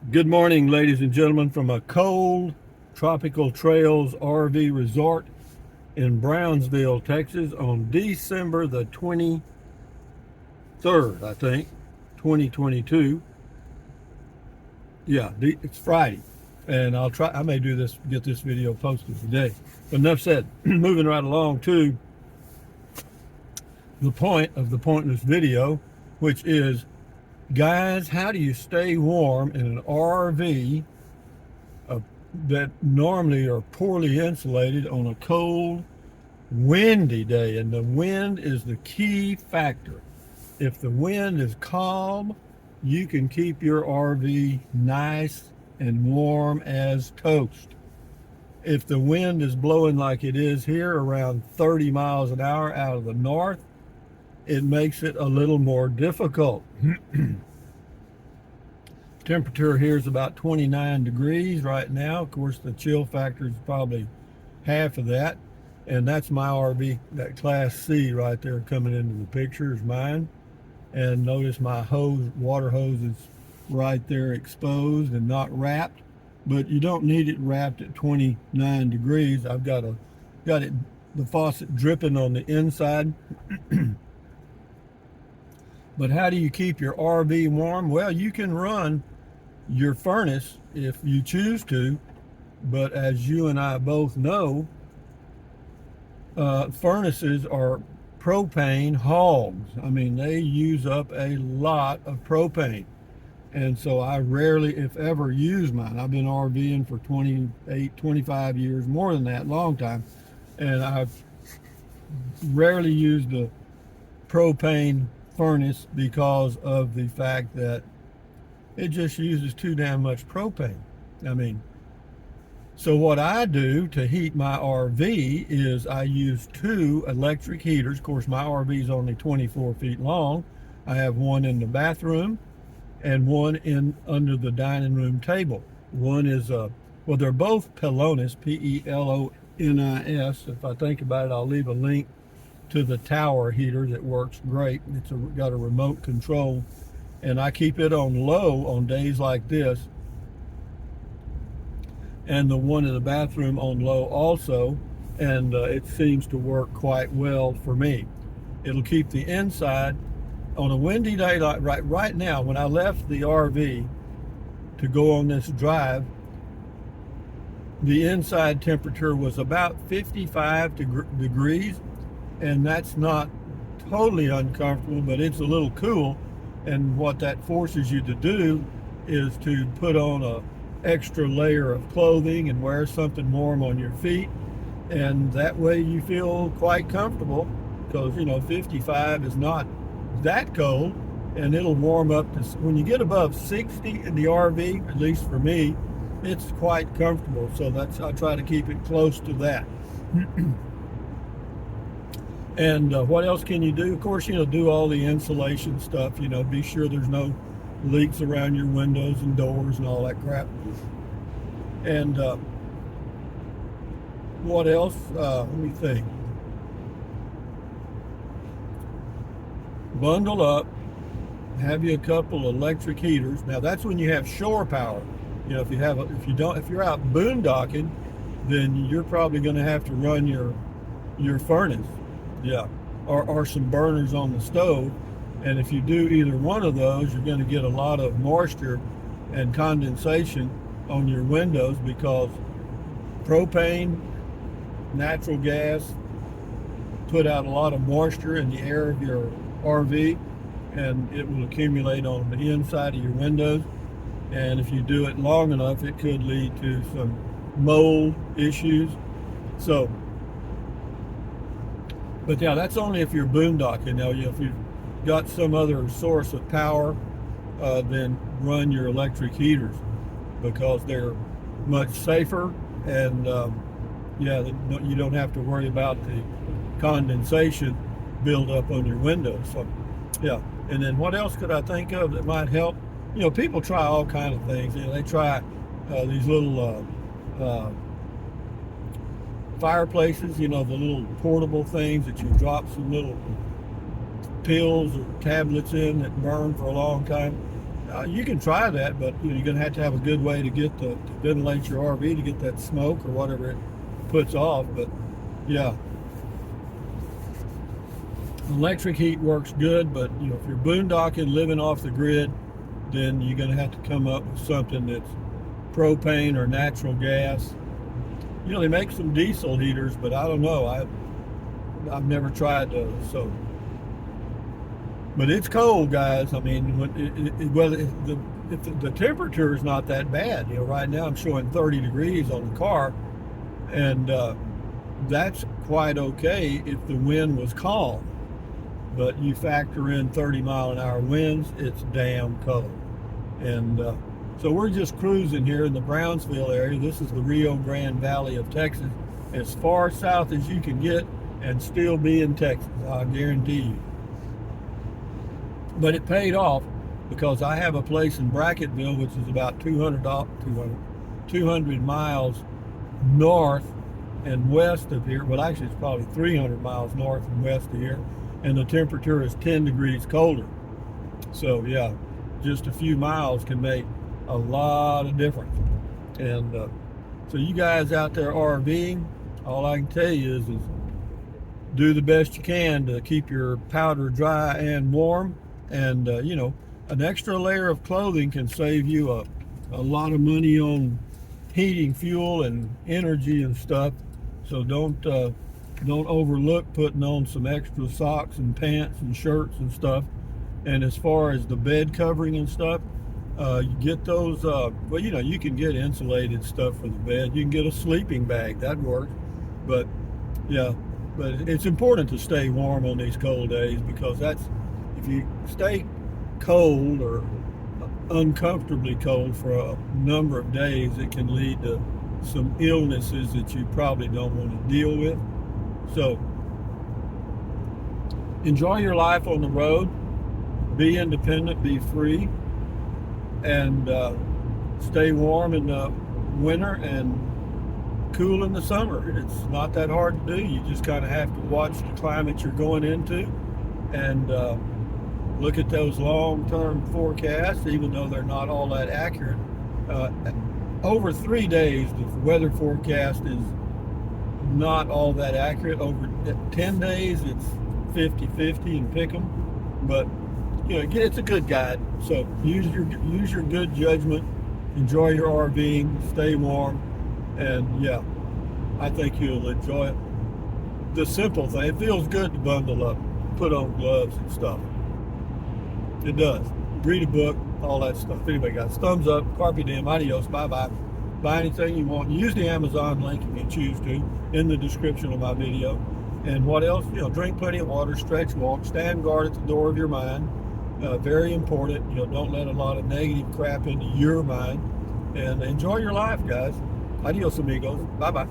Good morning, ladies and gentlemen, from a cold Tropical Trails RV resort in Brownsville, Texas on December the 23rd, I think, 2022. Yeah, it's Friday. And I may get this video posted today. But enough said, moving right along to the point of the pointless video, which is, guys, how do you stay warm in an RV that normally are poorly insulated on a cold, windy day? And the wind is the key factor. If the wind is calm, you can keep your RV nice and warm as toast. If the wind is blowing like it is here, around 30 miles an hour out of the north, it makes it a little more difficult. Temperature here is about 29 degrees right now. Of course, the chill factor is probably half of that. And that's my RV, that Class C right there coming into the picture is mine. And notice my water hose is right there exposed and not wrapped. But you don't need it wrapped at 29 degrees. I've got the faucet dripping on the inside. But how do you keep your RV warm? Well, you can run your furnace if you choose to, but as you and I both know, furnaces are propane hogs. I mean, they use up a lot of propane. And so I rarely, if ever, use mine. I've been RVing for 28, 25 years, more than that, long time. And I've rarely used the propane furnace because of the fact that it just uses too damn much propane. I mean, so what I do to heat my RV is I use two electric heaters. Of course, my RV is only 24 feet long. I have one in the bathroom and one in under the dining room table. One is well, they're both Pelonis, Pelonis. If I think about it, I'll leave a link to the tower heater that works great. It's got a remote control, and I keep it on low on days like this, and the one in the bathroom on low also, and it seems to work quite well for me. It'll keep the inside on a windy day like right now. When I left the RV to go on this drive, the inside temperature was about 55 degrees, and that's not totally uncomfortable, but it's a little cool. And what that forces you to do is to put on a extra layer of clothing and wear something warm on your feet, and that way you feel quite comfortable, because 55 is not that cold, and it'll warm up to, when you get above 60 in the RV, at least for me, it's quite comfortable. So I try to keep it close to that. And what else can you do? Of course, do all the insulation stuff. Be sure there's no leaks around your windows and doors and all that crap. And what else? Let me think. Bundle up. Have you a couple electric heaters. Now that's when you have shore power. If you're out boondocking, then you're probably going to have to run your furnace. Yeah, or some burners on the stove. And if you do either one of those, you're going to get a lot of moisture and condensation on your windows, because propane, natural gas put out a lot of moisture in the air of your RV, and it will accumulate on the inside of your windows. And if you do it long enough, it could lead to some mold issues. So, but yeah, that's only if you're boondocking. Now, if you've got some other source of power, then run your electric heaters, because they're much safer, and you don't have to worry about the condensation build up on your windows. So, yeah. And then what else could I think of that might help? People try all kinds of things. They try these little fireplaces, the little portable things that you drop some little pills or tablets in that burn for a long time. You can try that, but you're going to have a good way to get to ventilate your RV to get that smoke or whatever it puts off. But yeah, electric heat works good, but if you're boondocking, living off the grid, then you're going to have to come up with something that's propane or natural gas. They make some diesel heaters, but I don't know. I've never tried those. So, but it's cold, guys. I mean, if the temperature is not that bad. Right now I'm showing 30 degrees on the car, and that's quite okay if the wind was calm. But you factor in 30-mile-an-hour winds, it's damn cold. And so we're just cruising here in the Brownsville area. This is the Rio Grande Valley of Texas, as far south as you can get and still be in Texas, I guarantee you. But it paid off, because I have a place in Brackettville, which is about 200 miles north and west of here. Well, actually, it's probably 300 miles north and west of here, and the temperature is 10 degrees colder. So yeah, just a few miles can make a lot of difference. And so you guys out there RVing, all I can tell you is do the best you can to keep your powder dry and warm. And an extra layer of clothing can save you a lot of money on heating fuel and energy and stuff. So don't overlook putting on some extra socks and pants and shirts and stuff. And as far as the bed covering and stuff, you get those, well, you can get insulated stuff for the bed. You can get a sleeping bag, that works. But yeah, but it's important to stay warm on these cold days, because if you stay cold or uncomfortably cold for a number of days, it can lead to some illnesses that you probably don't want to deal with. So enjoy your life on the road, be independent, be free, and stay warm in the winter and cool in the summer. It's not that hard to do. You just kind of have to watch the climate you're going into, and look at those long-term forecasts, even though they're not all that accurate. Over 3 days, the weather forecast is not all that accurate. Over 10 days, it's 50-50 and pick 'em. But it's a good guide. So use your good judgment. Enjoy your RVing. Stay warm, and yeah, I think you'll enjoy it. The simple thing. It feels good to bundle up, put on gloves and stuff. It does. Read a book, all that stuff. Anyway, guys, thumbs up, carpe diem, adios, bye-bye. Buy anything you want. Use the Amazon link if you choose to in the description of my video. And what else? Drink plenty of water, stretch, walk, stand guard at the door of your mind. Very important. Don't let a lot of negative crap into your mind. And enjoy your life, guys. Adios, amigos. Bye-bye.